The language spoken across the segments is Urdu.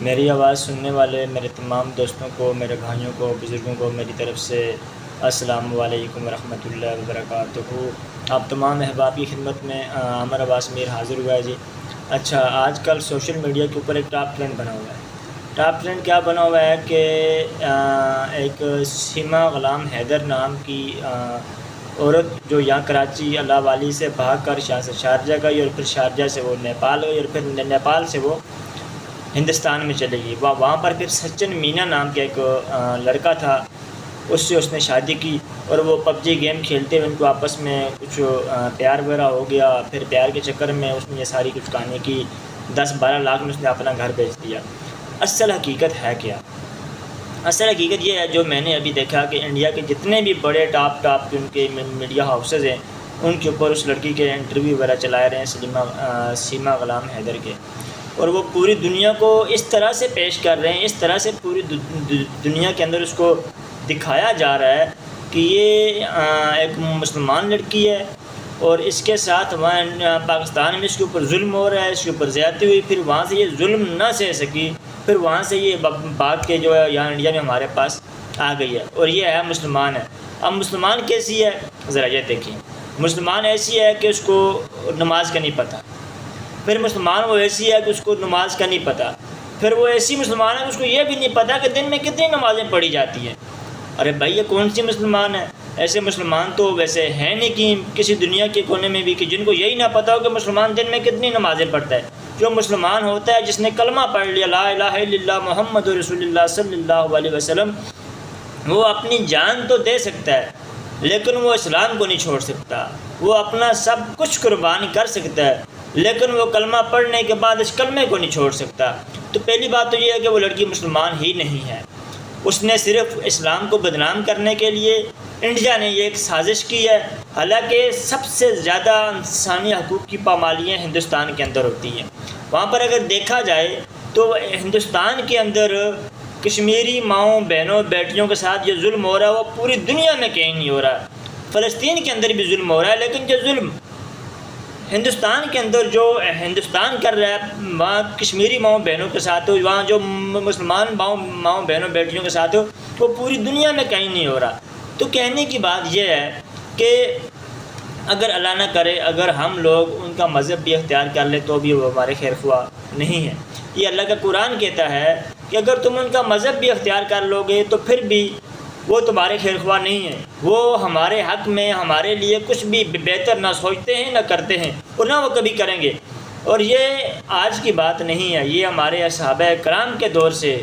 میری آواز سننے والے میرے تمام دوستوں کو، میرے بھائیوں کو، بزرگوں کو میری طرف سے السلام علیکم ورحمۃ اللہ وبرکاتہ۔ آپ تمام احباب کی خدمت میں عامر عباس میر حاضر ہوا ہے جی۔ اچھا، آج کل سوشل میڈیا کے اوپر ایک ٹاپ ٹرینڈ بنا ہوا ہے۔ ٹاپ ٹرینڈ کیا بنا ہوا ہے کہ ایک سیما غلام حیدر نام کی عورت جو یہاں کراچی اللہ والی سے بھاگ کر شارجہ گئی، اور پھر شارجہ سے وہ نیپال گئی، اور پھر نیپال سے وہ ہندوستان میں چلے گئی۔ وہاں پر پھر سچن مینا نام کا ایک لڑکا تھا، اس سے شادی کی، اور وہ پب جی گیم کھیلتے ہوئے ان کو آپس میں کچھ پیار وغیرہ ہو گیا۔ پھر پیار کے چکر میں اس نے یہ ساری کچھ کہانی کی، 10-12 لاکھ میں اس نے اپنا گھر بیچ دیا۔ اصل حقیقت ہے کیا؟ اصل حقیقت یہ ہے، جو میں نے ابھی دیکھا کہ انڈیا کے جتنے بھی بڑے ٹاپ کے ان کے میڈیا ہاؤسز ہیں، ان کے اوپر اس لڑکی کے انٹرویو وغیرہ چلائے رہے ہیں سیما غلام حیدر کے، اور وہ پوری دنیا کو اس طرح سے پیش کر رہے ہیں، اس طرح سے پوری دنیا کے اندر اس کو دکھایا جا رہا ہے کہ یہ ایک مسلمان لڑکی ہے، اور اس کے ساتھ وہاں پاکستان میں اس کے اوپر ظلم ہو رہا ہے، اس کے اوپر زیادتی ہوئی، پھر وہاں سے یہ ظلم نہ سہ سکی، پھر وہاں سے یہ بات کے جو ہے یہاں انڈیا میں ہمارے پاس آ گئی ہے، اور یہ ہے مسلمان ہے۔ اب مسلمان کیسی ہے ذرا یہ دیکھیں۔ مسلمان ایسی ہے کہ اس کو نماز کا نہیں پتہ، پھر مسلمان وہ ایسی ہے کہ اس کو نماز کا نہیں پتہ، پھر وہ ایسی مسلمان ہے کہ اس کو یہ بھی نہیں پتہ کہ دن میں کتنی نمازیں پڑھی جاتی ہیں۔ ارے بھائی، یہ کون سی مسلمان ہے؟ ایسے مسلمان تو ویسے ہیں نہیں کہ کسی دنیا کے کونے میں بھی، کہ جن کو یہی نہ پتہ ہو کہ مسلمان دن میں کتنی نمازیں پڑھتا ہے۔ جو مسلمان ہوتا ہے جس نے کلمہ پڑھ لیا لا الہ الا اللہ محمد رسول اللہ صلی اللہ علیہ وسلم، وہ اپنی جان تو دے سکتا ہے لیکن وہ اسلام کو نہیں چھوڑ سکتا۔ وہ اپنا سب کچھ قربان کر سکتا ہے لیکن وہ کلمہ پڑھنے کے بعد اس کلمے کو نہیں چھوڑ سکتا۔ تو پہلی بات تو یہ ہے کہ وہ لڑکی مسلمان ہی نہیں ہے۔ اس نے صرف اسلام کو بدنام کرنے کے لیے انڈیا نے یہ ایک سازش کی ہے، حالانکہ سب سے زیادہ انسانی حقوق کی پامالیاں ہندوستان کے اندر ہوتی ہیں۔ وہاں پر اگر دیکھا جائے تو ہندوستان کے اندر کشمیری ماؤں بہنوں بیٹیوں کے ساتھ جو ظلم ہو رہا ہے وہ پوری دنیا میں کہیں نہیں ہو رہا۔ فلسطین کے اندر بھی ظلم ہو رہا ہے، لیکن جو ظلم ہندوستان کے اندر جو ہندوستان کر رہا ہے وہاں کشمیری ماؤں بہنوں کے ساتھ ہو، وہاں جو مسلمان ماؤں بہنوں بیٹیوں کے ساتھ ہو، وہ پوری دنیا میں کہیں نہیں ہو رہا۔ تو کہنے کی بات یہ ہے کہ اگر اللہ نہ کرے اگر ہم لوگ ان کا مذہب بھی اختیار کر لیں تو بھی وہ ہمارے خیر خواہ نہیں ہے۔ یہ اللہ کا قرآن کہتا ہے کہ اگر تم ان کا مذہب بھی اختیار کر لو گے تو پھر بھی وہ تمہارے خیر خواہ نہیں ہیں، وہ ہمارے حق میں ہمارے لیے کچھ بھی بہتر نہ سوچتے ہیں نہ کرتے ہیں، اور نہ وہ کبھی کریں گے۔ اور یہ آج کی بات نہیں ہے، یہ ہمارے صحابہ کرام کے دور سے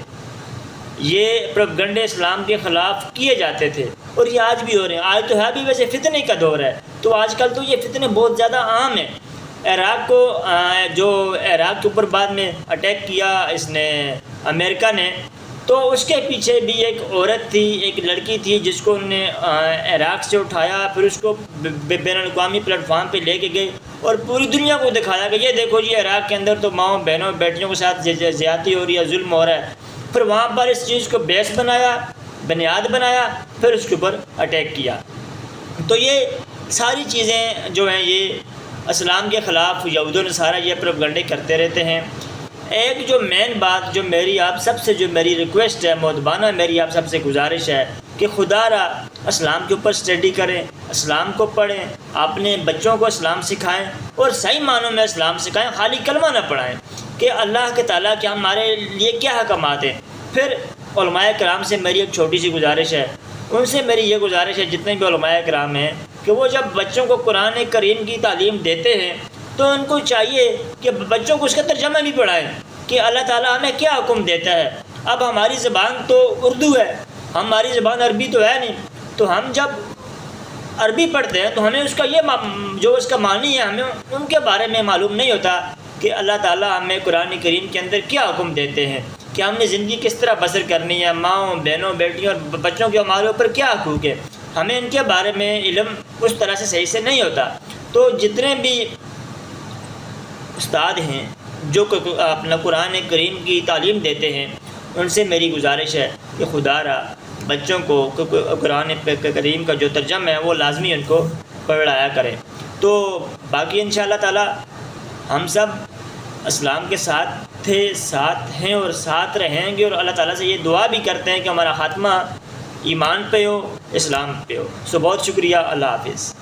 یہ پروپیگنڈے اسلام کے خلاف کیے جاتے تھے، اور یہ آج بھی ہو رہے ہیں۔ آج تو ہے بھی ویسے فتنے کا دور ہے، تو آج کل تو یہ فتنے بہت زیادہ عام ہیں۔ عراق کے اوپر بعد میں اٹیک کیا اس نے امریکہ نے، تو اس کے پیچھے بھی ایک عورت تھی، ایک لڑکی تھی جس کو انہوں نے عراق سے اٹھایا، پھر اس کو بین الاقوامی پلیٹ فارم پہ لے کے گئے اور پوری دنیا کو دکھایا کہ یہ دیکھو جی عراق کے اندر تو ماؤں بہنوں بیٹیوں کے ساتھ زیادتی ہو رہی ہے، ظلم ہو رہا ہے۔ پھر وہاں پر اس چیز کو بیس بنایا، بنیاد بنایا، پھر اس کے اوپر اٹیک کیا۔ تو یہ ساری چیزیں جو ہیں یہ اسلام کے خلاف یہود و نصارہ یہ پروپیگنڈے کرتے رہتے ہیں۔ ایک جو مین بات جو میری آپ سب سے جو میری ریکویسٹ ہے، مؤدبانہ میری آپ سب سے گزارش ہے کہ خدا را اسلام کے اوپر اسٹڈی کریں، اسلام کو پڑھیں، اپنے بچوں کو اسلام سکھائیں اور صحیح معنوں میں اسلام سکھائیں، خالی کلمہ نہ پڑھائیں کہ اللہ کے تعالیٰ کے ہمارے لیے کیا احکامات ہیں۔ پھر علماء کرام سے میری ایک چھوٹی سی گزارش ہے، ان سے میری یہ گزارش ہے جتنے بھی علماء کرام ہیں کہ وہ جب بچوں کو قرآن کریم کی تعلیم دیتے ہیں تو ان کو چاہیے کہ بچوں کو اس کا ترجمہ بھی پڑھائیں کہ اللہ تعالیٰ ہمیں کیا حکم دیتا ہے۔ اب ہماری زبان تو اردو ہے، ہماری زبان عربی تو ہے نہیں، تو ہم جب عربی پڑھتے ہیں تو ہمیں اس کا یہ جو اس کا معنی ہے ہمیں ان کے بارے میں معلوم نہیں ہوتا کہ اللہ تعالیٰ ہمیں قرآن کریم کے اندر کیا حکم دیتے ہیں، کہ ہم نے زندگی کس طرح بسر کرنی ہے، ماؤں بہنوں بیٹیوں اور بچوں کے ہمارے اوپر کیا حقوق ہے، ہمیں ان کے بارے میں علم اس طرح سے صحیح سے نہیں ہوتا۔ تو جتنے بھی استاد ہیں جو اپنا قرآن کریم کی تعلیم دیتے ہیں ان سے میری گزارش ہے کہ خدا را بچوں کو قرآن کریم کا جو ترجمہ ہے وہ لازمی ان کو پڑھایا کریں۔ تو باقی انشاءاللہ تعالی ہم سب اسلام کے ساتھ تھے، ساتھ ہیں اور ساتھ رہیں گے، اور اللہ تعالیٰ سے یہ دعا بھی کرتے ہیں کہ ہمارا خاتمہ ایمان پہ ہو، اسلام پہ ہو۔ بہت شکریہ، اللہ حافظ۔